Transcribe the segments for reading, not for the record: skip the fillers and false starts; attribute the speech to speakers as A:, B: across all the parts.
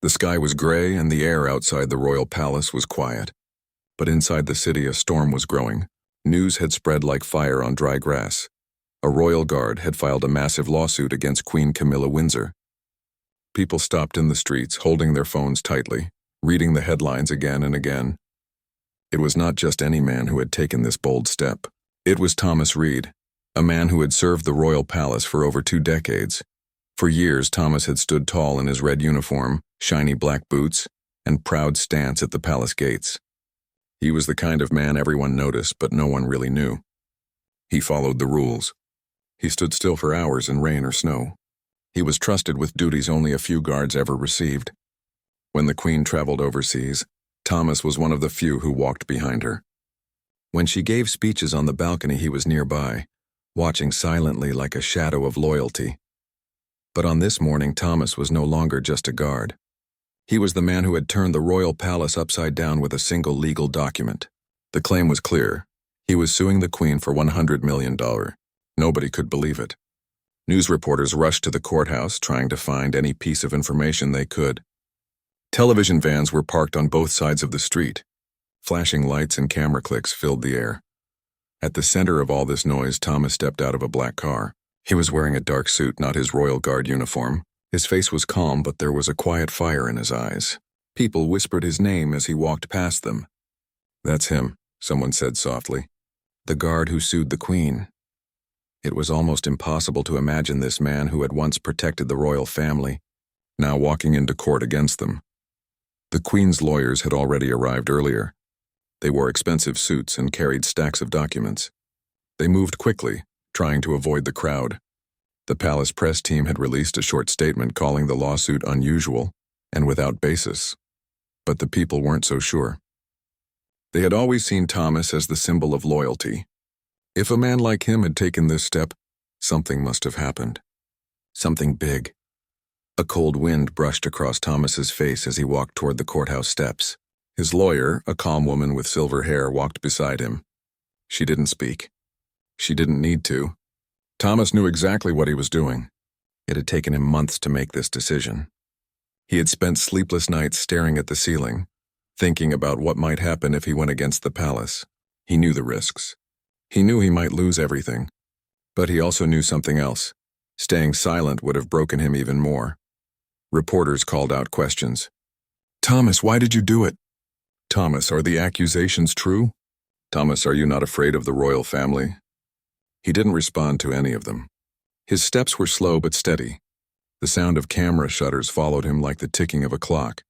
A: The sky was gray and the air outside the royal palace was quiet. But inside the city a storm was growing. News had spread like fire on dry grass. A royal guard had filed a massive lawsuit against Queen Camilla Windsor. People stopped in the streets, holding their phones tightly, reading the headlines again and again. It was not just any man who had taken this bold step. It was Thomas Reed, a man who had served the royal palace for over 2 decades. For years, Thomas had stood tall in his red uniform, shiny black boots, and proud stance at the palace gates. He was the kind of man everyone noticed, but no one really knew. He followed the rules. He stood still for hours in rain or snow. He was trusted with duties only a few guards ever received. When the Queen traveled overseas, Thomas was one of the few who walked behind her. When she gave speeches on the balcony, he was nearby, watching silently like a shadow of loyalty. But on this morning, Thomas was no longer just a guard. He was the man who had turned the royal palace upside down with a single legal document. The claim was clear. He was suing the Queen for $100 million. Nobody could believe it. News reporters rushed to the courthouse, trying to find any piece of information they could. Television vans were parked on both sides of the street. Flashing lights and camera clicks filled the air. At the center of all this noise, Thomas stepped out of a black car. He was wearing a dark suit, not his royal guard uniform. His face was calm, but there was a quiet fire in his eyes. People whispered his name as he walked past them. "That's him," someone said softly. "The guard who sued the Queen." It was almost impossible to imagine this man who had once protected the royal family, now walking into court against them. The Queen's lawyers had already arrived earlier. They wore expensive suits and carried stacks of documents. They moved quickly, trying to avoid the crowd. The palace press team had released a short statement calling the lawsuit unusual and without basis. But the people weren't so sure. They had always seen Thomas as the symbol of loyalty. If a man like him had taken this step, something must have happened. Something big. A cold wind brushed across Thomas's face as he walked toward the courthouse steps. His lawyer, a calm woman with silver hair, walked beside him. She didn't speak. She didn't need to. Thomas knew exactly what he was doing. It had taken him months to make this decision. He had spent sleepless nights staring at the ceiling, thinking about what might happen if he went against the palace. He knew the risks. He knew he might lose everything. But he also knew something else. Staying silent would have broken him even more. Reporters called out questions. "Thomas, why did you do it? Thomas, are the accusations true? Thomas, are you not afraid of the royal family?" He didn't respond to any of them. His steps were slow but steady. The sound of camera shutters followed him like the ticking of a clock.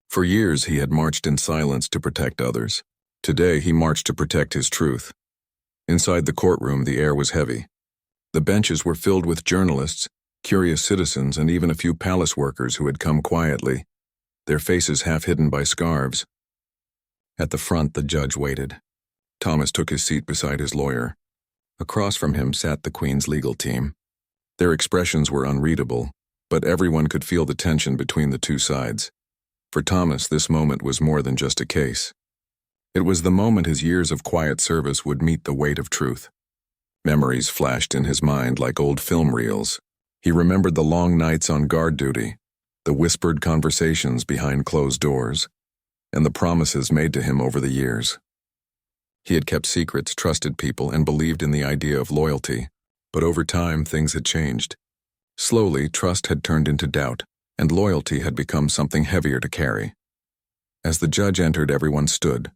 A: For years he had marched in silence to protect others. Today he marched to protect his truth. Inside the courtroom, the air was heavy. The benches were filled with journalists, curious citizens, and even a few palace workers who had come quietly, their faces half hidden by scarves. At the front, the judge waited. Thomas took his seat beside his lawyer. Across from him sat the Queen's legal team. Their expressions were unreadable, but everyone could feel the tension between the two sides. For Thomas, this moment was more than just a case. It was the moment his years of quiet service would meet the weight of truth. Memories flashed in his mind like old film reels. He remembered the long nights on guard duty, the whispered conversations behind closed doors, and the promises made to him over the years. He had kept secrets, trusted people, and believed in the idea of loyalty. But over time, things had changed. Slowly, trust had turned into doubt, and loyalty had become something heavier to carry. As the judge entered, everyone stood.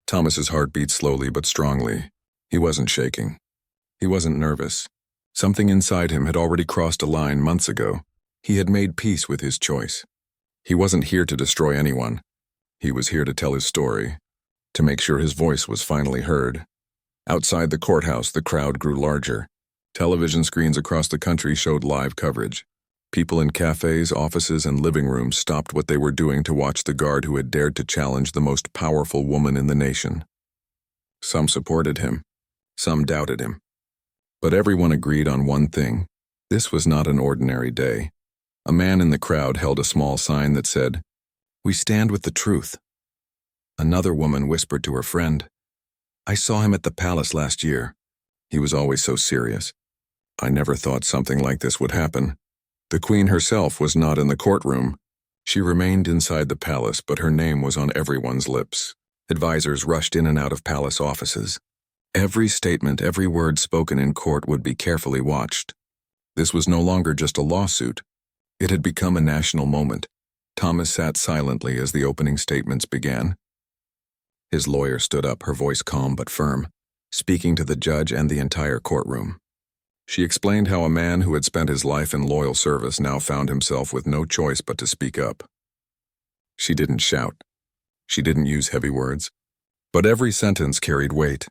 A: Thomas's heart beat slowly but strongly. He wasn't shaking. He wasn't nervous. Something inside him had already crossed a line months ago. He had made peace with his choice. He wasn't here to destroy anyone. He was here to tell his story, to make sure his voice was finally heard. Outside the courthouse, the crowd grew larger. Television screens across the country showed live coverage. People in cafes, offices, and living rooms stopped what they were doing to watch the guard who had dared to challenge the most powerful woman in the nation. Some supported him. Some doubted him. But everyone agreed on one thing. This was not an ordinary day. A man in the crowd held a small sign that said, "We stand with the truth." Another woman whispered to her friend, "I saw him at the palace last year. He was always so serious. I never thought something like this would happen." The Queen herself was not in the courtroom, She remained inside the palace, but her name was on everyone's lips. Advisors rushed in and out of palace offices. Every statement, every word spoken in court would be carefully watched. This was no longer just a lawsuit. It had become a national moment. Thomas sat silently as the opening statements began. His lawyer stood up, her voice calm but firm, speaking to the judge and the entire courtroom. She explained how a man who had spent his life in loyal service now found himself with no choice but to speak up. She didn't shout. She didn't use heavy words. But every sentence carried weight.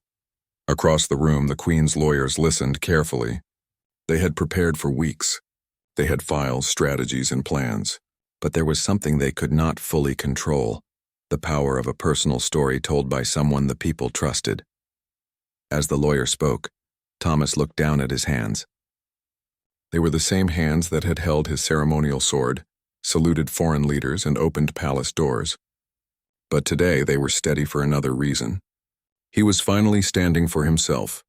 A: Across the room, the Queen's lawyers listened carefully. They had prepared for weeks. They had files, strategies, and plans. But there was something they could not fully control: the power of a personal story told by someone the people trusted. As the lawyer spoke, Thomas looked down at his hands. They were the same hands that had held his ceremonial sword, saluted foreign leaders, and opened palace doors. But today they were steady for another reason. He was finally standing for himself.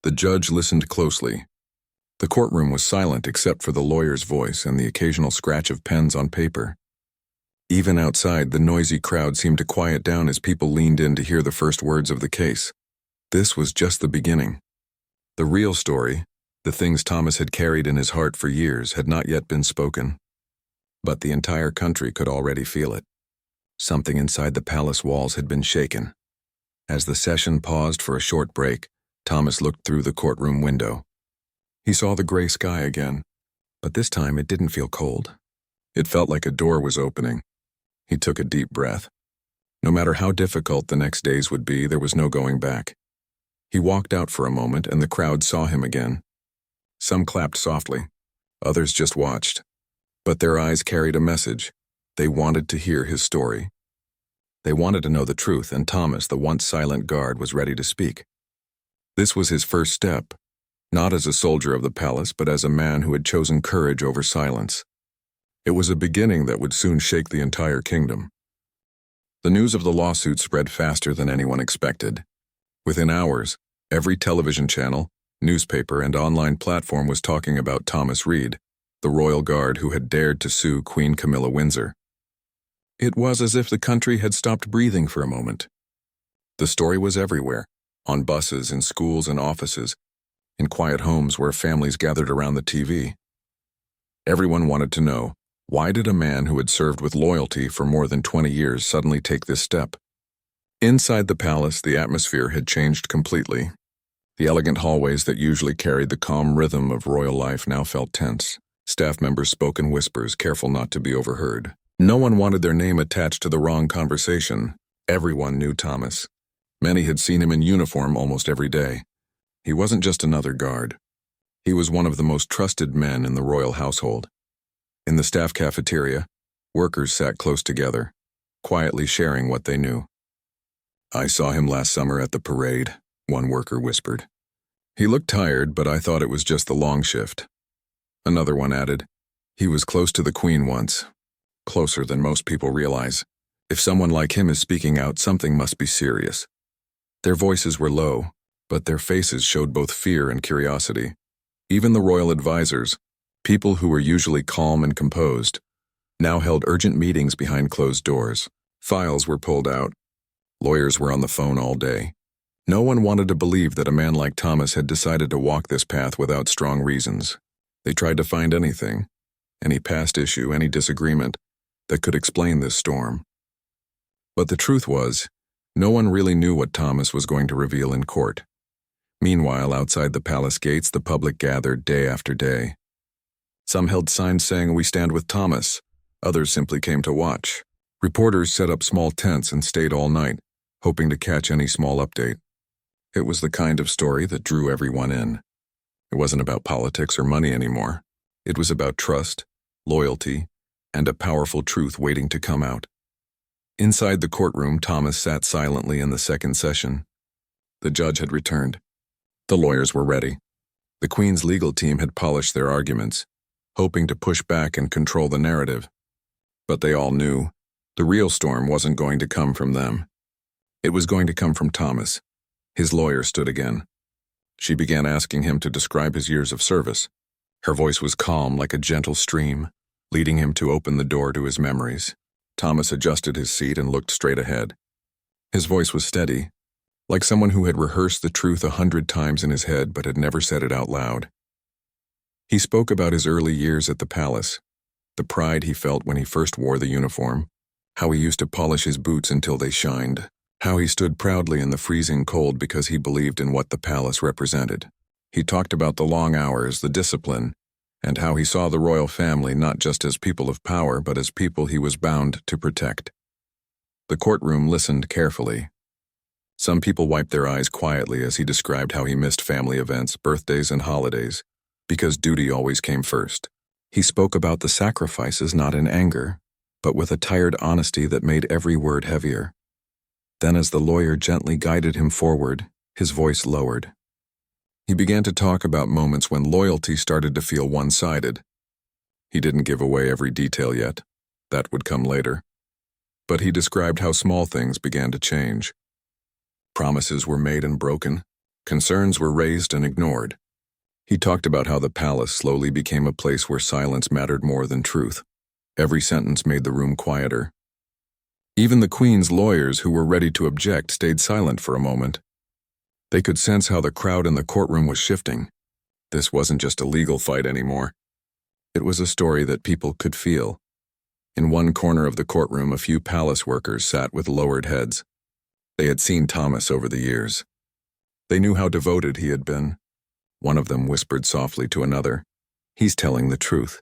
A: The judge listened closely. The courtroom was silent except for the lawyer's voice and the occasional scratch of pens on paper. Even outside, the noisy crowd seemed to quiet down as people leaned in to hear the first words of the case. This was just the beginning. The real story, the things Thomas had carried in his heart for years, had not yet been spoken. But the entire country could already feel it. Something inside the palace walls had been shaken. As the session paused for a short break, Thomas looked through the courtroom window. He saw the gray sky again, but this time it didn't feel cold. It felt like a door was opening. He took a deep breath. No matter how difficult the next days would be, there was no going back. He walked out for a moment, and the crowd saw him again. Some clapped softly. Others just watched. But their eyes carried a message. They wanted to hear his story. They wanted to know the truth, and Thomas, the once silent guard, was ready to speak. This was his first step, not as a soldier of the palace, but as a man who had chosen courage over silence. It was a beginning that would soon shake the entire kingdom. The news of the lawsuit spread faster than anyone expected. Within hours, every television channel, newspaper, and online platform was talking about Thomas Reed, the royal guard who had dared to sue Queen Camilla Windsor. It was as if the country had stopped breathing for a moment. The story was everywhere, on buses, in schools and offices, in quiet homes where families gathered around the TV. Everyone wanted to know, why did a man who had served with loyalty for more than 20 years suddenly take this step? Inside the palace, the atmosphere had changed completely. The elegant hallways that usually carried the calm rhythm of royal life now felt tense. Staff members spoke in whispers, careful not to be overheard. No one wanted their name attached to the wrong conversation. Everyone knew Thomas. Many had seen him in uniform almost every day. He wasn't just another guard. He was one of the most trusted men in the royal household. In the staff cafeteria, workers sat close together, quietly sharing what they knew. "I saw him last summer at the parade," one worker whispered. "He looked tired, but I thought it was just the long shift." Another one added, "He was close to the Queen once. Closer than most people realize. If someone like him is speaking out, something must be serious." Their voices were low, but their faces showed both fear and curiosity. Even the royal advisors, people who were usually calm and composed, now held urgent meetings behind closed doors. Files were pulled out. Lawyers were on the phone all day. No one wanted to believe that a man like Thomas had decided to walk this path without strong reasons. They tried to find anything, any past issue, any disagreement, that could explain this storm. But the truth was, no one really knew what Thomas was going to reveal in court. Meanwhile, outside the palace gates, the public gathered day after day. Some held signs saying, "We stand with Thomas." Others simply came to watch. Reporters set up small tents and stayed all night, hoping to catch any small update. It was the kind of story that drew everyone in. It wasn't about politics or money anymore. It was about trust, loyalty, and a powerful truth waiting to come out. Inside the courtroom, Thomas sat silently in the second session. The judge had returned. The lawyers were ready. The Queen's legal team had polished their arguments, hoping to push back and control the narrative. But they all knew the real storm wasn't going to come from them. It was going to come from Thomas. His lawyer stood again. She began asking him to describe his years of service. Her voice was calm like a gentle stream, leading him to open the door to his memories. Thomas adjusted his seat and looked straight ahead. His voice was steady, like someone who had rehearsed the truth 100 times in his head but had never said it out loud. He spoke about his early years at the palace, the pride he felt when he first wore the uniform, how he used to polish his boots until they shined, how he stood proudly in the freezing cold because he believed in what the palace represented. He talked about the long hours, the discipline, and how he saw the royal family not just as people of power but as people he was bound to protect. The courtroom listened carefully. Some people wiped their eyes quietly as he described how he missed family events, birthdays, and holidays, because duty always came first. He spoke about the sacrifices not in anger, but with a tired honesty that made every word heavier. Then as the lawyer gently guided him forward, his voice lowered. He began to talk about moments when loyalty started to feel one-sided. He didn't give away every detail yet. That would come later. But he described how small things began to change. Promises were made and broken. Concerns were raised and ignored. He talked about how the palace slowly became a place where silence mattered more than truth. Every sentence made the room quieter. Even the Queen's lawyers who were ready to object stayed silent for a moment. They could sense how the crowd in the courtroom was shifting. This wasn't just a legal fight anymore. It was a story that people could feel. In one corner of the courtroom, a few palace workers sat with lowered heads. They had seen Thomas over the years. They knew how devoted he had been. One of them whispered softly to another, "He's telling the truth.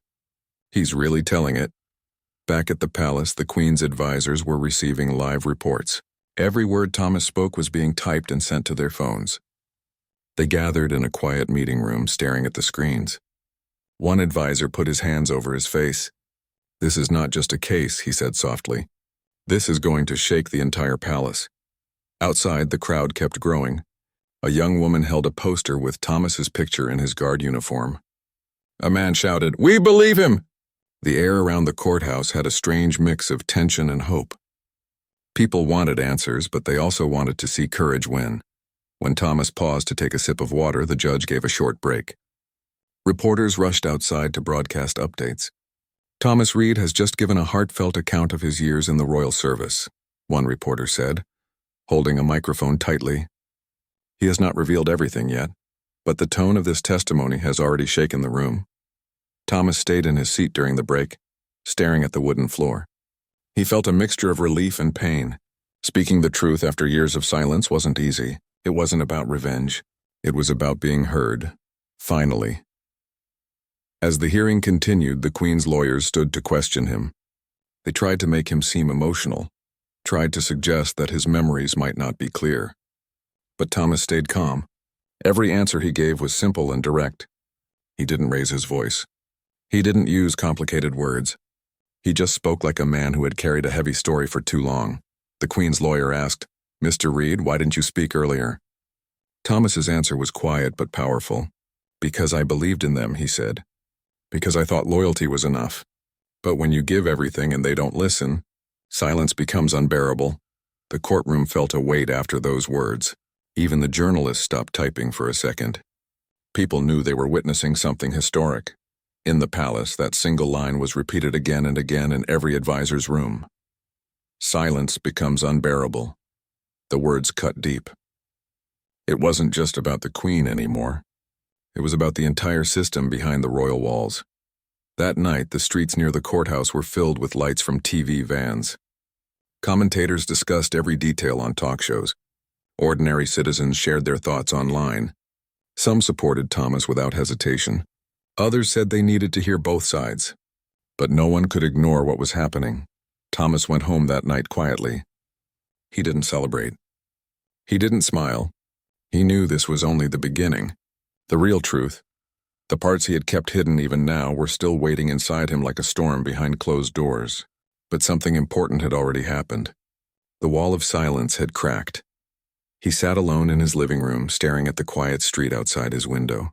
A: He's really telling it." Back at the palace, the Queen's advisors were receiving live reports. Every word Thomas spoke was being typed and sent to their phones. They gathered in a quiet meeting room, staring at the screens. One advisor put his hands over his face. "This is not just a case," he said softly. "This is going to shake the entire palace." Outside, the crowd kept growing. A young woman held a poster with Thomas's picture in his guard uniform. A man shouted, "We believe him!" The air around the courthouse had a strange mix of tension and hope. People wanted answers, but they also wanted to see courage win. When Thomas paused to take a sip of water, the judge gave a short break. Reporters rushed outside to broadcast updates. "Thomas Reed has just given a heartfelt account of his years in the royal service," one reporter said, holding a microphone tightly. "He has not revealed everything yet, but the tone of this testimony has already shaken the room." Thomas stayed in his seat during the break, staring at the wooden floor. He felt a mixture of relief and pain. Speaking the truth after years of silence wasn't easy. It wasn't about revenge. It was about being heard. Finally. As the hearing continued, the Queen's lawyers stood to question him. They tried to make him seem emotional, tried to suggest that his memories might not be clear. But Thomas stayed calm. Every answer he gave was simple and direct. He didn't raise his voice. He didn't use complicated words. He just spoke like a man who had carried a heavy story for too long. The Queen's lawyer asked, "Mr. Reed, why didn't you speak earlier?" Thomas's answer was quiet but powerful. "Because I believed in them," he said. "Because I thought loyalty was enough. But when you give everything and they don't listen, silence becomes unbearable." The courtroom felt a weight after those words. Even the journalists stopped typing for a second. People knew they were witnessing something historic. In the palace, that single line was repeated again and again in every advisor's room. Silence becomes unbearable. The words cut deep. It wasn't just about the Queen anymore. It was about the entire system behind the royal walls. That night, the streets near the courthouse were filled with lights from TV vans. Commentators discussed every detail on talk shows. Ordinary citizens shared their thoughts online. Some supported Thomas without hesitation. Others said they needed to hear both sides. But no one could ignore what was happening. Thomas went home that night quietly. He didn't celebrate. He didn't smile. He knew this was only the beginning. The real truth, the parts he had kept hidden even now, were still waiting inside him like a storm behind closed doors. But something important had already happened. The wall of silence had cracked. He sat alone in his living room, staring at the quiet street outside his window.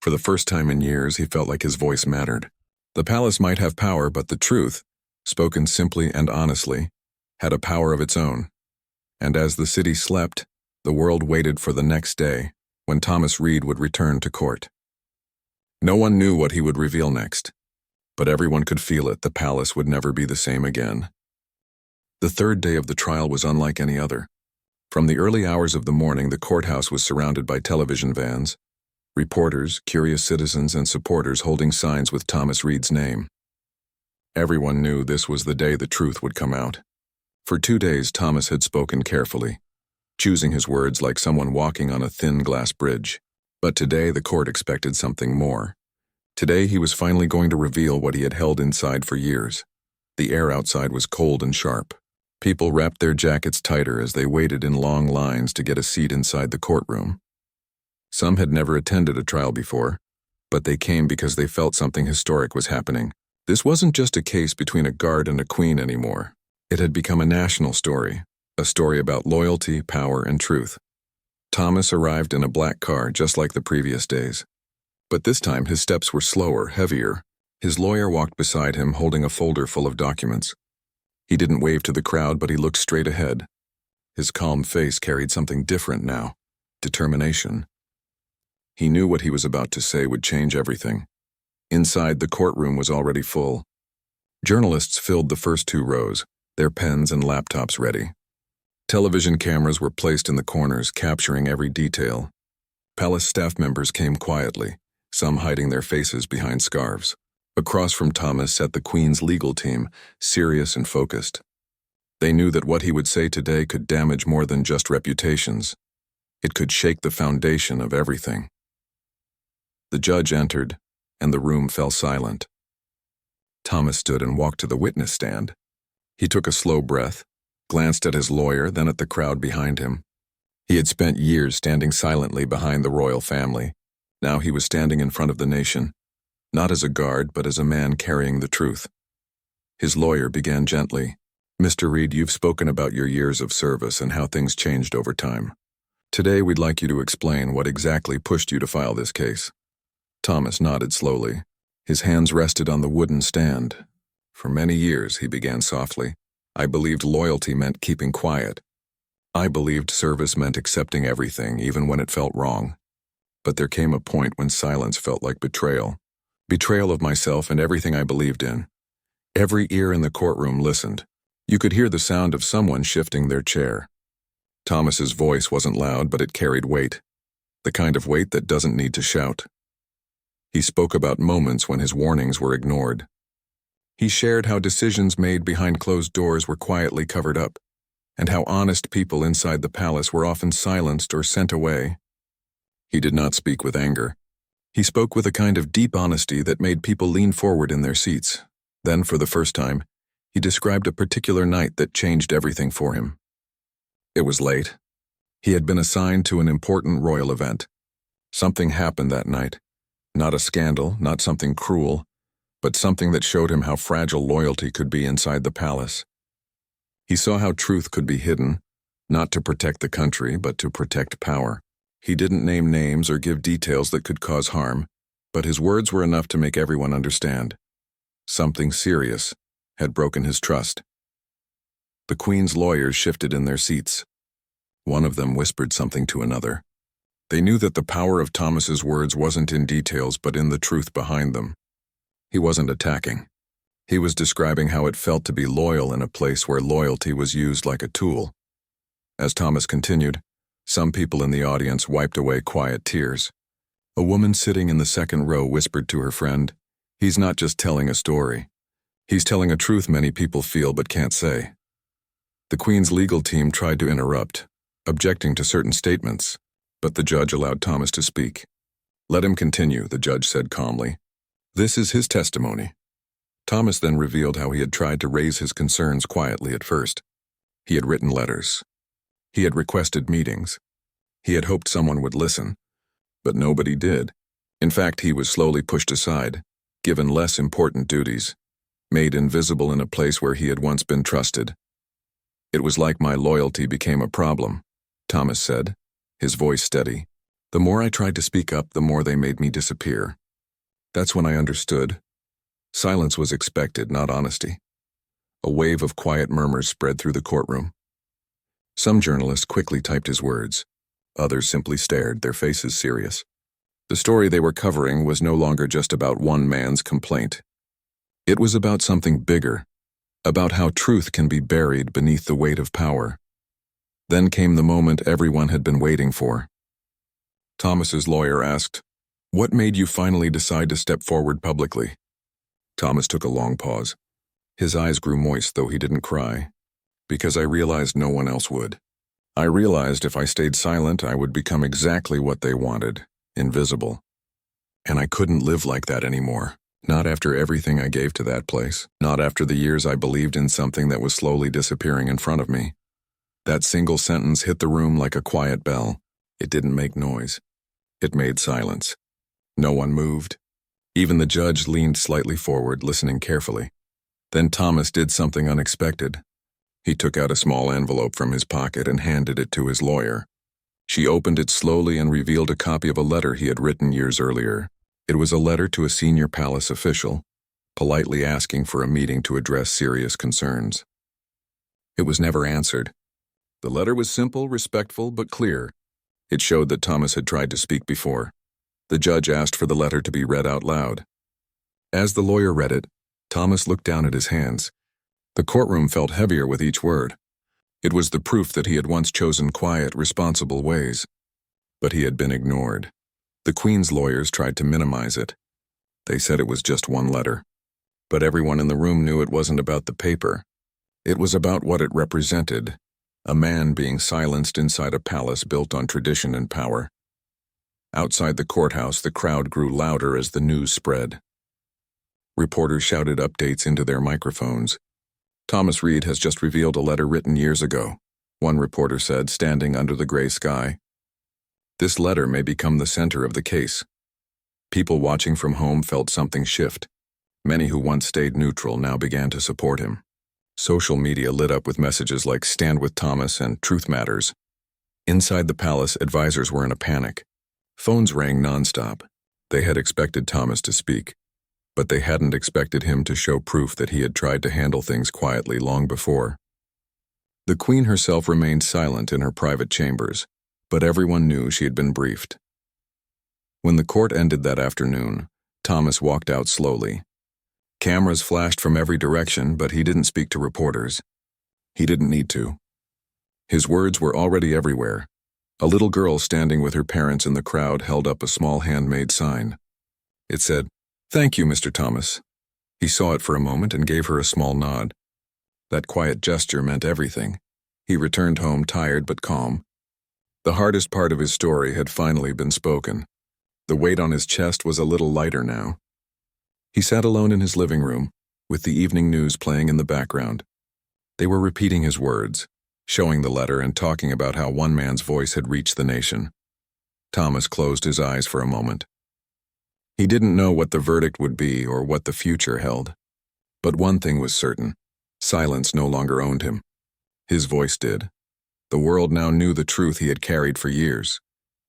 A: For the first time in years, he felt like his voice mattered. The palace might have power, but the truth, spoken simply and honestly, had a power of its own. And as the city slept, the world waited for the next day, when Thomas Reed would return to court. No one knew what he would reveal next. But everyone could feel it, the palace would never be the same again. The third day of the trial was unlike any other. From the early hours of the morning, the courthouse was surrounded by television vans, reporters, curious citizens, and supporters holding signs with Thomas Reed's name. Everyone knew this was the day the truth would come out. For 2 days, Thomas had spoken carefully, choosing his words like someone walking on a thin glass bridge. But today, the court expected something more. Today, he was finally going to reveal what he had held inside for years. The air outside was cold and sharp. People wrapped their jackets tighter as they waited in long lines to get a seat inside the courtroom. Some had never attended a trial before, but they came because they felt something historic was happening. This wasn't just a case between a guard and a queen anymore. It had become a national story, a story about loyalty, power, and truth. Thomas arrived in a black car just like the previous days. But this time his steps were slower, heavier. His lawyer walked beside him holding a folder full of documents. He didn't wave to the crowd, but he looked straight ahead. His calm face carried something different now, determination. He knew what he was about to say would change everything. Inside, the courtroom was already full. Journalists filled the first 2 rows, their pens and laptops ready. Television cameras were placed in the corners, capturing every detail. Palace staff members came quietly, some hiding their faces behind scarves. Across from Thomas sat the Queen's legal team, serious and focused. They knew that what he would say today could damage more than just reputations. It could shake the foundation of everything. The judge entered, and the room fell silent. Thomas stood and walked to the witness stand. He took a slow breath, glanced at his lawyer, then at the crowd behind him. He had spent years standing silently behind the royal family. Now he was standing in front of the nation. Not as a guard, but as a man carrying the truth. His lawyer began gently. "Mr. Reed, you've spoken about your years of service and how things changed over time. Today, we'd like you to explain what exactly pushed you to file this case." Thomas nodded slowly. His hands rested on the wooden stand. "For many years," he began softly, "I believed loyalty meant keeping quiet. I believed service meant accepting everything, even when it felt wrong. But there came a point when silence felt like betrayal. Betrayal of myself and everything I believed in. Every ear in the courtroom listened. You could hear the sound of someone shifting their chair. Thomas's voice wasn't loud, but it carried weight. The kind of weight that doesn't need to shout. He spoke about moments when his warnings were ignored. He shared how decisions made behind closed doors were quietly covered up, and how honest people inside the palace were often silenced or sent away. He did not speak with anger. He spoke with a kind of deep honesty that made people lean forward in their seats. Then, for the first time, he described a particular night that changed everything for him. It was late. He had been assigned to an important royal event. Something happened that night. Not a scandal, not something cruel, but something that showed him how fragile loyalty could be inside the palace. He saw how truth could be hidden, not to protect the country, but to protect power. He didn't name names or give details that could cause harm, but his words were enough to make everyone understand. Something serious had broken his trust. The Queen's lawyers shifted in their seats. One of them whispered something to another. They knew that the power of Thomas's words wasn't in details, but in the truth behind them. He wasn't attacking. He was describing how it felt to be loyal in a place where loyalty was used like a tool. As Thomas continued, some people in the audience wiped away quiet tears. A woman sitting in the second row whispered to her friend, "He's not just telling a story. He's telling a truth many people feel but can't say." The Queen's legal team tried to interrupt, objecting to certain statements, but the judge allowed Thomas to speak. "Let him continue," the judge said calmly. "This is his testimony." Thomas then revealed how he had tried to raise his concerns quietly at first. He had written letters. He had requested meetings. He had hoped someone would listen, but nobody did. In fact, he was slowly pushed aside, given less important duties, made invisible in a place where he had once been trusted. "It was like my loyalty became a problem," Thomas said, his voice steady. "The more I tried to speak up, the more they made me disappear. That's when I understood. Silence was expected, not honesty." A wave of quiet murmurs spread through the courtroom. Some journalists quickly typed his words. Others simply stared, their faces serious. The story they were covering was no longer just about one man's complaint. It was about something bigger, about how truth can be buried beneath the weight of power. Then came the moment everyone had been waiting for. Thomas's lawyer asked, "What made you finally decide to step forward publicly?" Thomas took a long pause. His eyes grew moist, though he didn't cry. "Because I realized no one else would. I realized if I stayed silent, I would become exactly what they wanted, invisible. And I couldn't live like that anymore. Not after everything I gave to that place. Not after the years I believed in something that was slowly disappearing in front of me." That single sentence hit the room like a quiet bell. It didn't make noise. It made silence. No one moved. Even the judge leaned slightly forward, listening carefully. Then Thomas did something unexpected. He took out a small envelope from his pocket and handed it to his lawyer. She opened it slowly and revealed a copy of a letter he had written years earlier. It was a letter to a senior palace official, politely asking for a meeting to address serious concerns. It was never answered. The letter was simple, respectful, but clear. It showed that Thomas had tried to speak before. The judge asked for the letter to be read out loud. As the lawyer read it, Thomas looked down at his hands. The courtroom felt heavier with each word. It was the proof that he had once chosen quiet, responsible ways. But he had been ignored. The Queen's lawyers tried to minimize it. They said it was just one letter. But everyone in the room knew it wasn't about the paper. It was about what it represented. A man being silenced inside a palace built on tradition and power. Outside the courthouse, the crowd grew louder as the news spread. Reporters shouted updates into their microphones. "Thomas Reed has just revealed a letter written years ago," one reporter said, standing under the gray sky. "This letter may become the center of the case." People watching from home felt something shift. Many who once stayed neutral now began to support him. Social media lit up with messages like "Stand with Thomas" and "Truth Matters." Inside the palace, advisors were in a panic. Phones rang nonstop. They had expected Thomas to speak, but they hadn't expected him to show proof that he had tried to handle things quietly long before. The Queen herself remained silent in her private chambers, but everyone knew she had been briefed. When the court ended that afternoon, Thomas walked out slowly. Cameras flashed from every direction, but he didn't speak to reporters. He didn't need to. His words were already everywhere. A little girl standing with her parents in the crowd held up a small handmade sign. It said, "Thank you, Mr. Thomas." He saw it for a moment and gave her a small nod. That quiet gesture meant everything. He returned home tired but calm. The hardest part of his story had finally been spoken. The weight on his chest was a little lighter now. He sat alone in his living room, with the evening news playing in the background. They were repeating his words, showing the letter and talking about how one man's voice had reached the nation. Thomas closed his eyes for a moment. He didn't know what the verdict would be or what the future held. But one thing was certain: silence no longer owned him. His voice did. The world now knew the truth he had carried for years,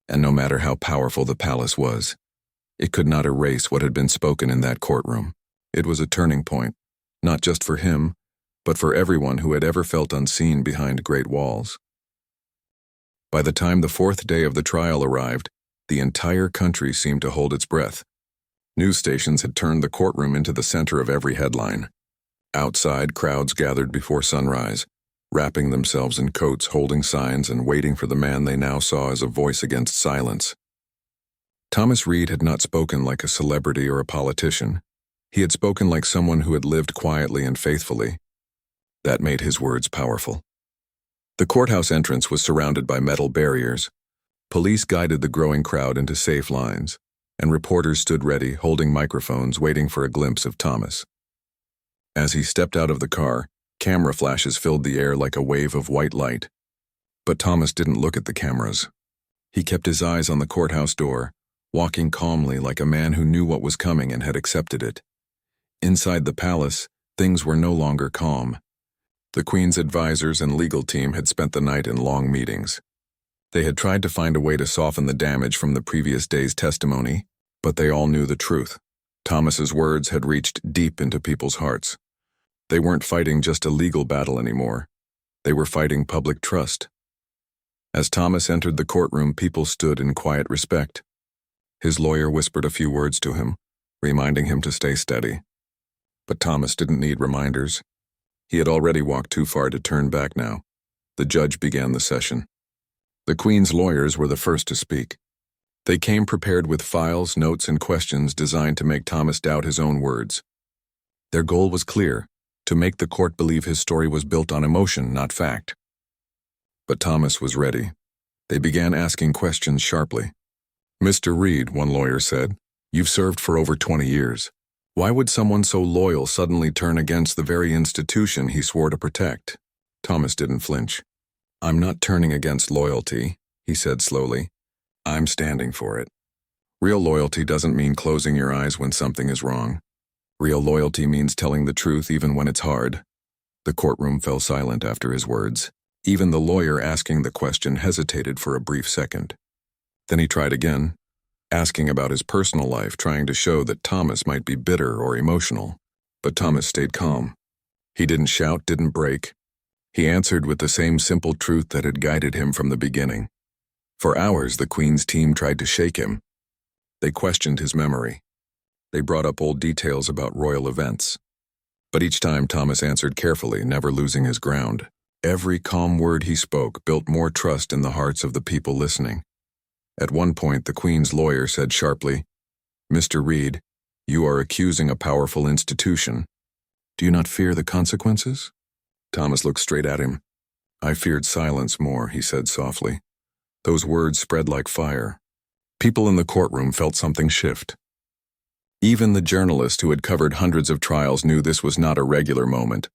A: and no matter how powerful the palace was, it could not erase what had been spoken in that courtroom. It was a turning point, not just for him, but for everyone who had ever felt unseen behind great walls. By the time the fourth day of the trial arrived, the entire country seemed to hold its breath. News stations had turned the courtroom into the center of every headline. Outside, crowds gathered before sunrise, wrapping themselves in coats, holding signs, and waiting for the man they now saw as a voice against silence. Thomas Reed had not spoken like a celebrity or a politician. He had spoken like someone who had lived quietly and faithfully. That made his words powerful. The courthouse entrance was surrounded by metal barriers. Police guided the growing crowd into safe lines, and reporters stood ready, holding microphones, waiting for a glimpse of Thomas. As he stepped out of the car, camera flashes filled the air like a wave of white light. But Thomas didn't look at the cameras. He kept his eyes on the courthouse door, walking calmly like a man who knew what was coming and had accepted it. Inside the palace, things were no longer calm. The Queen's advisors and legal team had spent the night in long meetings. They had tried to find a way to soften the damage from the previous day's testimony, but they all knew the truth. Thomas's words had reached deep into people's hearts. They weren't fighting just a legal battle anymore. They were fighting public trust. As Thomas entered the courtroom, people stood in quiet respect. His lawyer whispered a few words to him, reminding him to stay steady. But Thomas didn't need reminders. He had already walked too far to turn back now. The judge began the session. The Queen's lawyers were the first to speak. They came prepared with files, notes, and questions designed to make Thomas doubt his own words. Their goal was clear: to make the court believe his story was built on emotion, not fact. But Thomas was ready. They began asking questions sharply. "Mr. Reed," one lawyer said, "you've served for over 20 years. Why would someone so loyal suddenly turn against the very institution he swore to protect?" Thomas didn't flinch. "I'm not turning against loyalty," he said slowly. "I'm standing for it. Real loyalty doesn't mean closing your eyes when something is wrong. Real loyalty means telling the truth even when it's hard." The courtroom fell silent after his words. Even the lawyer asking the question hesitated for a brief second. Then he tried again, asking about his personal life, trying to show that Thomas might be bitter or emotional. But Thomas stayed calm. He didn't shout, didn't break. He answered with the same simple truth that had guided him from the beginning. For hours, the Queen's team tried to shake him. They questioned his memory. They brought up old details about royal events. But each time Thomas answered carefully, never losing his ground. Every calm word he spoke built more trust in the hearts of the people listening. At one point, the Queen's lawyer said sharply, "Mr. Reed, you are accusing a powerful institution. Do you not fear the consequences?" Thomas looked straight at him. "I feared silence more," he said softly. Those words spread like fire. People in the courtroom felt something shift. Even the journalist who had covered hundreds of trials knew this was not a regular moment.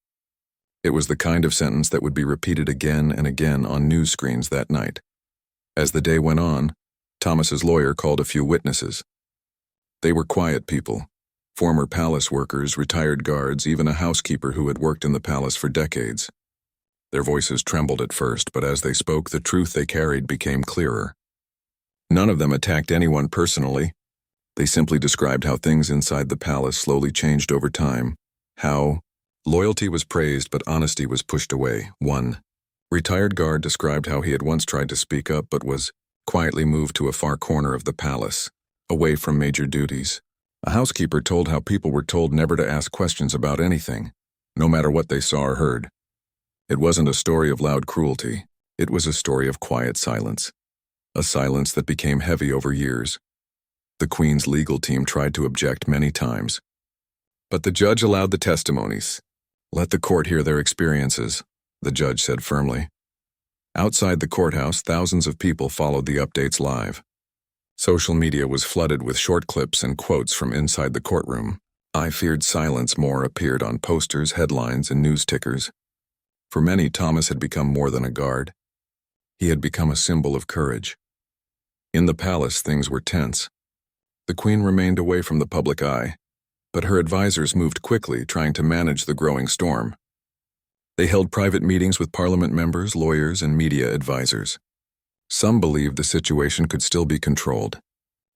A: It was the kind of sentence that would be repeated again and again on news screens that night. As the day went on, Thomas's lawyer called a few witnesses. They were quiet people, former palace workers, retired guards, even a housekeeper who had worked in the palace for decades. Their voices trembled at first, but as they spoke, the truth they carried became clearer. None of them attacked anyone personally. They simply described how things inside the palace slowly changed over time, how loyalty was praised but honesty was pushed away. One retired guard described how he had once tried to speak up but was quietly moved to a far corner of the palace, away from major duties. A housekeeper told how people were told never to ask questions about anything, no matter what they saw or heard. It wasn't a story of loud cruelty. It was a story of quiet silence. A silence that became heavy over years. The Queen's legal team tried to object many times. But the judge allowed the testimonies. "Let the court hear their experiences," the judge said firmly. Outside the courthouse, thousands of people followed the updates live. Social media was flooded with short clips and quotes from inside the courtroom. "I feared silence more" appeared on posters, headlines, and news tickers. For many, Thomas had become more than a guard. He had become a symbol of courage. In the palace, things were tense. The Queen remained away from the public eye, but her advisors moved quickly, trying to manage the growing storm. They held private meetings with parliament members, lawyers, and media advisors. Some believed the situation could still be controlled.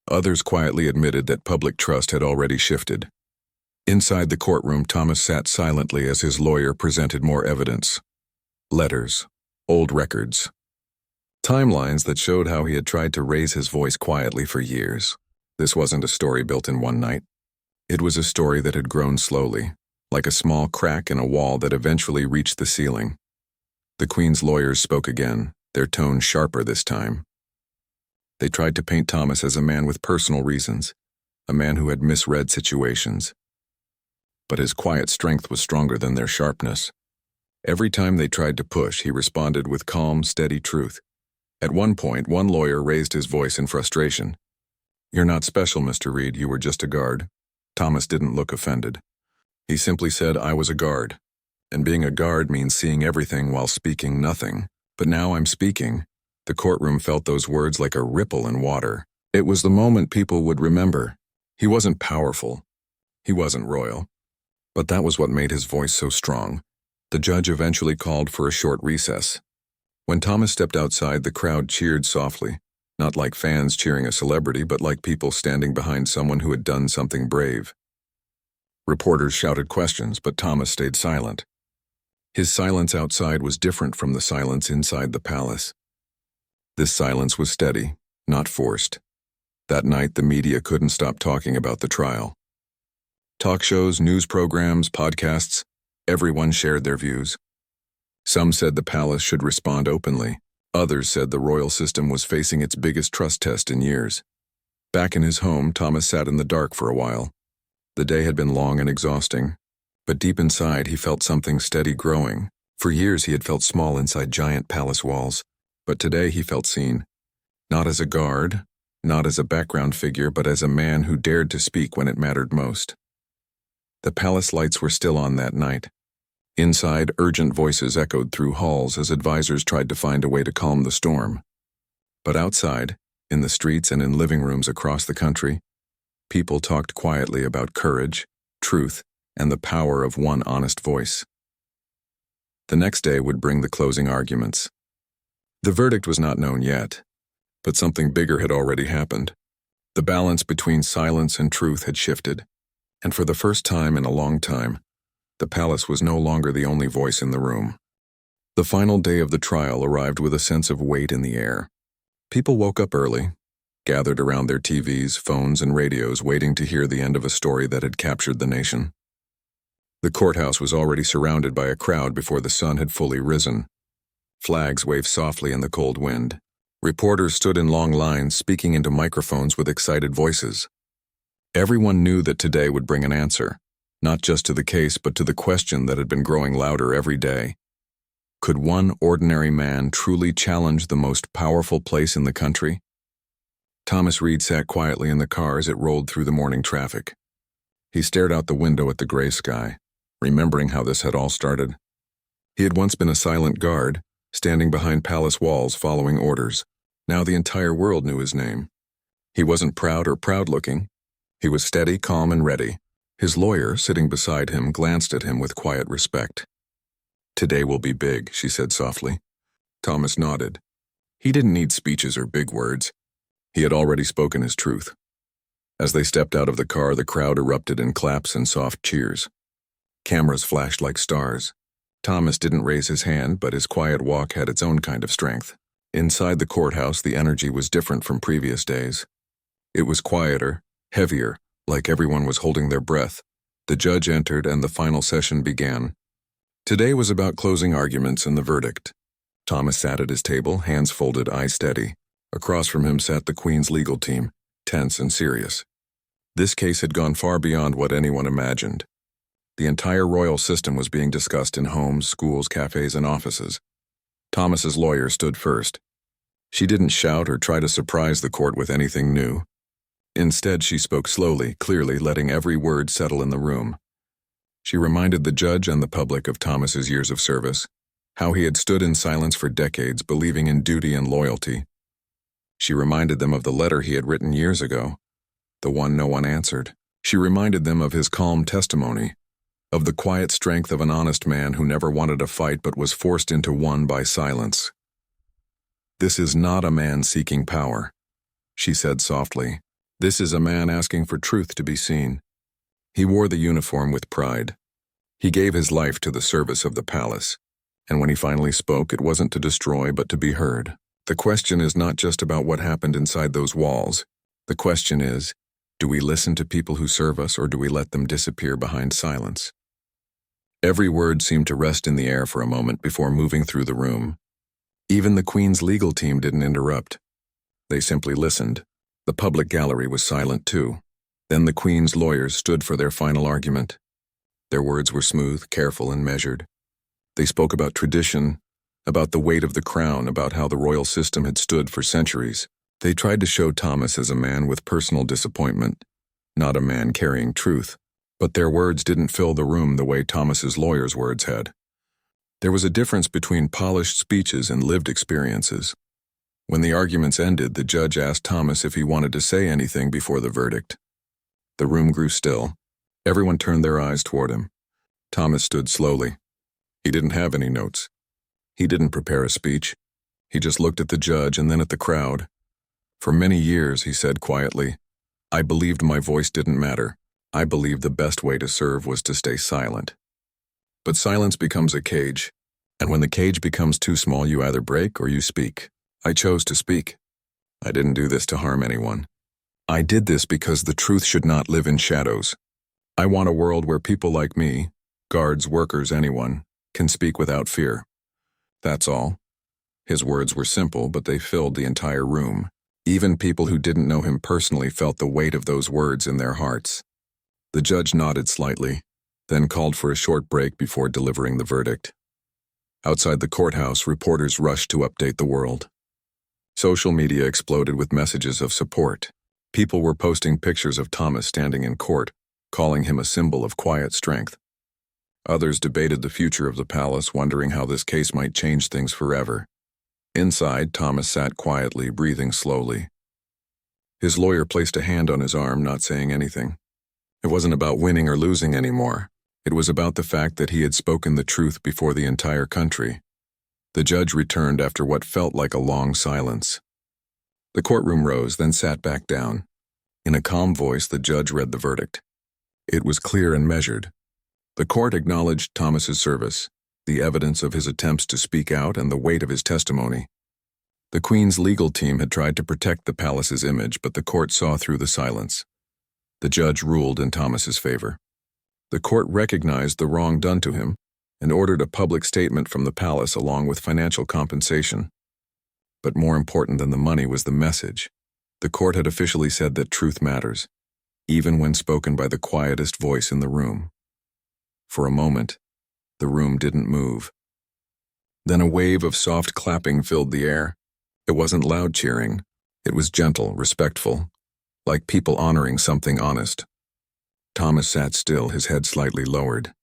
A: Others quietly admitted that public trust had already shifted. Inside the courtroom, Thomas sat silently as his lawyer presented more evidence. Letters, old records, timelines that showed how he had tried to raise his voice quietly for years. This wasn't a story built in one night. It was a story that had grown slowly, like a small crack in a wall that eventually reached the ceiling. The Queen's lawyers spoke again, their tone sharper this time. They tried to paint Thomas as a man with personal reasons, a man who had misread situations. But his quiet strength was stronger than their sharpness. Every time they tried to push, he responded with calm, steady truth. At one point, one lawyer raised his voice in frustration. "You're not special, Mr. Reed, you were just a guard." Thomas didn't look offended. He simply said, "I was a guard. And being a guard means seeing everything while speaking nothing. But now I'm speaking." The courtroom felt those words like a ripple in water. It was the moment people would remember. He wasn't powerful. He wasn't royal. But that was what made his voice so strong. The judge eventually called for a short recess. When Thomas stepped outside, the crowd cheered softly. Not like fans cheering a celebrity, but like people standing behind someone who had done something brave. Reporters shouted questions, but Thomas stayed silent. His silence outside was different from the silence inside the palace. This silence was steady, not forced. That night, the media couldn't stop talking about the trial. Talk shows, news programs, podcasts, everyone shared their views. Some said the palace should respond openly. Others said the royal system was facing its biggest trust test in years. Back in his home, Thomas sat in the dark for a while. The day had been long and exhausting, but deep inside he felt something steady growing. For years he had felt small inside giant palace walls, but today he felt seen. Not as a guard, not as a background figure, but as a man who dared to speak when it mattered most. The palace lights were still on that night. Inside, urgent voices echoed through halls as advisors tried to find a way to calm the storm. But outside, in the streets and in living rooms across the country, people talked quietly about courage, truth, and the power of one honest voice. The next day would bring the closing arguments. The verdict was not known yet, but something bigger had already happened. The balance between silence and truth had shifted, and for the first time in a long time, the palace was no longer the only voice in the room. The final day of the trial arrived with a sense of weight in the air. People woke up early, gathered around their TVs, phones, and radios, waiting to hear the end of a story that had captured the nation. The courthouse was already surrounded by a crowd before the sun had fully risen. Flags waved softly in the cold wind. Reporters stood in long lines, speaking into microphones with excited voices. Everyone knew that today would bring an answer, not just to the case, but to the question that had been growing louder every day. Could one ordinary man truly challenge the most powerful place in the country? Thomas Reed sat quietly in the car as it rolled through the morning traffic. He stared out the window at the gray sky, remembering how this had all started. He had once been a silent guard, standing behind palace walls following orders. Now the entire world knew his name. He wasn't proud or proud-looking. He was steady, calm, and ready. His lawyer, sitting beside him, glanced at him with quiet respect. "Today will be big," she said softly. Thomas nodded. He didn't need speeches or big words. He had already spoken his truth. As they stepped out of the car, the crowd erupted in claps and soft cheers. Cameras flashed like stars. Thomas didn't raise his hand, but his quiet walk had its own kind of strength. Inside the courthouse, the energy was different from previous days. It was quieter, heavier, like everyone was holding their breath. The judge entered and the final session began. Today was about closing arguments and the verdict. Thomas sat at his table, hands folded, eyes steady. Across from him sat the Queen's legal team, tense and serious. This case had gone far beyond what anyone imagined. The entire royal system was being discussed in homes, schools, cafes, and offices. Thomas's lawyer stood first. She didn't shout or try to surprise the court with anything new. Instead, she spoke slowly, clearly, letting every word settle in the room. She reminded the judge and the public of Thomas's years of service, how he had stood in silence for decades, believing in duty and loyalty. She reminded them of the letter he had written years ago, the one no one answered. She reminded them of his calm testimony, of the quiet strength of an honest man who never wanted a fight but was forced into one by silence. "This is not a man seeking power," she said softly. "This is a man asking for truth to be seen." He wore the uniform with pride. He gave his life to the service of the palace, and when he finally spoke, it wasn't to destroy but to be heard. The question is not just about what happened inside those walls. The question is, do we listen to people who serve us, or do we let them disappear behind silence? Every word seemed to rest in the air for a moment before moving through the room. Even the Queen's legal team didn't interrupt. They simply listened. The public gallery was silent too. Then the Queen's lawyers stood for their final argument. Their words were smooth, careful, and measured. They spoke about tradition, about the weight of the crown, about how the royal system had stood for centuries. They tried to show Thomas as a man with personal disappointment, not a man carrying truth. But their words didn't fill the room the way Thomas's lawyers' words had. There was a difference between polished speeches and lived experiences. When the arguments ended, the judge asked Thomas if he wanted to say anything before the verdict. The room grew still. Everyone turned their eyes toward him. Thomas stood slowly. He didn't have any notes. He didn't prepare a speech. He just looked at the judge and then at the crowd. "For many years," he said quietly, "I believed my voice didn't matter. I believed the best way to serve was to stay silent. But silence becomes a cage, and when the cage becomes too small, you either break or you speak. I chose to speak. I didn't do this to harm anyone. I did this because the truth should not live in shadows. I want a world where people like me, guards, workers, anyone, can speak without fear. That's all. His words were simple, but they filled the entire room. Even people who didn't know him personally felt the weight of those words in their hearts. The judge nodded slightly, then called for a short break before delivering the verdict. Outside the courthouse, reporters rushed to update the world. Social media exploded with messages of support. People were posting pictures of Thomas standing in court, calling him a symbol of quiet strength. Others debated the future of the palace, wondering how this case might change things forever. Inside, Thomas sat quietly, breathing slowly. His lawyer placed a hand on his arm, not saying anything. It wasn't about winning or losing anymore. It was about the fact that he had spoken the truth before the entire country. The judge returned after what felt like a long silence. The courtroom rose, then sat back down. In a calm voice, the judge read the verdict. It was clear and measured. The court acknowledged Thomas's service, the evidence of his attempts to speak out, and the weight of his testimony. The Queen's legal team had tried to protect the palace's image, but the court saw through the silence. The judge ruled in Thomas's favor. The court recognized the wrong done to him and ordered a public statement from the palace along with financial compensation. But more important than the money was the message. The court had officially said that truth matters, even when spoken by the quietest voice in the room. For a moment, the room didn't move. Then a wave of soft clapping filled the air. It wasn't loud cheering. It was gentle, respectful, like people honoring something honest. Thomas sat still, his head slightly lowered.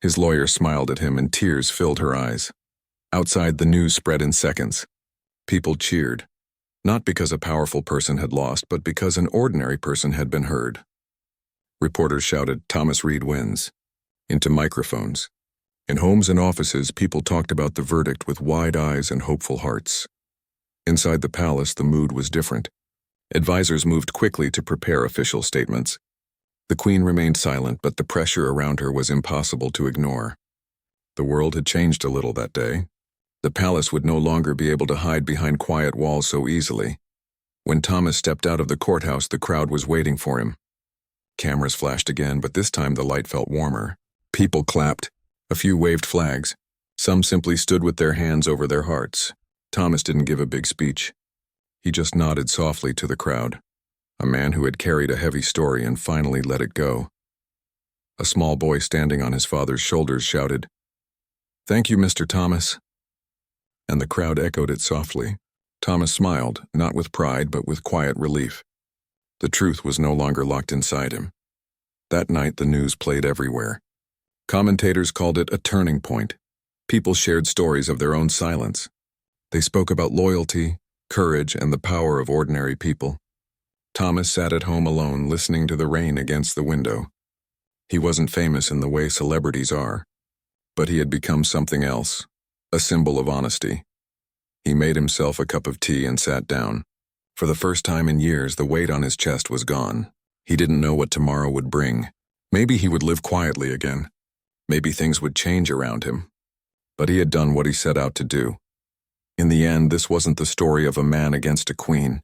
A: His lawyer smiled at him and tears filled her eyes. Outside, the news spread in seconds. People cheered, not because a powerful person had lost, but because an ordinary person had been heard. Reporters shouted, "Thomas Reed wins," into microphones. In homes and offices, people talked about the verdict with wide eyes and hopeful hearts. Inside the palace, the mood was different. Advisors moved quickly to prepare official statements. The Queen remained silent, but the pressure around her was impossible to ignore. The world had changed a little that day. The palace would no longer be able to hide behind quiet walls so easily. When Thomas stepped out of the courthouse, the crowd was waiting for him. Cameras flashed again, but this time the light felt warmer. People clapped. A few waved flags. Some simply stood with their hands over their hearts. Thomas didn't give a big speech. He just nodded softly to the crowd. A man who had carried a heavy story and finally let it go. A small boy standing on his father's shoulders shouted, "Thank you, Mr. Thomas." And the crowd echoed it softly. Thomas smiled, not with pride, but with quiet relief. The truth was no longer locked inside him. That night, the news played everywhere. Commentators called it a turning point. People shared stories of their own silence. They spoke about loyalty, courage, and the power of ordinary people. Thomas sat at home alone, listening to the rain against the window. He wasn't famous in the way celebrities are, but he had become something else, a symbol of honesty. He made himself a cup of tea and sat down. For the first time in years, the weight on his chest was gone. He didn't know what tomorrow would bring. Maybe he would live quietly again. Maybe things would change around him. But he had done what he set out to do. In the end, this wasn't the story of a man against a queen.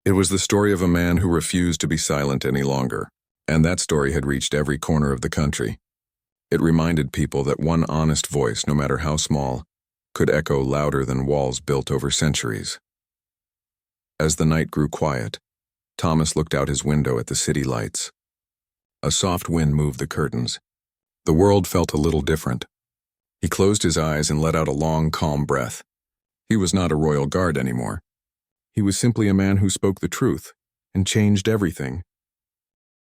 A: It was the story of a man who refused to be silent any longer, and that story had reached every corner of the country. It reminded people that one honest voice, no matter how small, could echo louder than walls built over centuries. As the night grew quiet, Thomas looked out his window at the city lights. A soft wind moved the curtains. The world felt a little different. He closed his eyes and let out a long, calm breath. He was not a royal guard anymore. He was simply a man who spoke the truth and changed everything.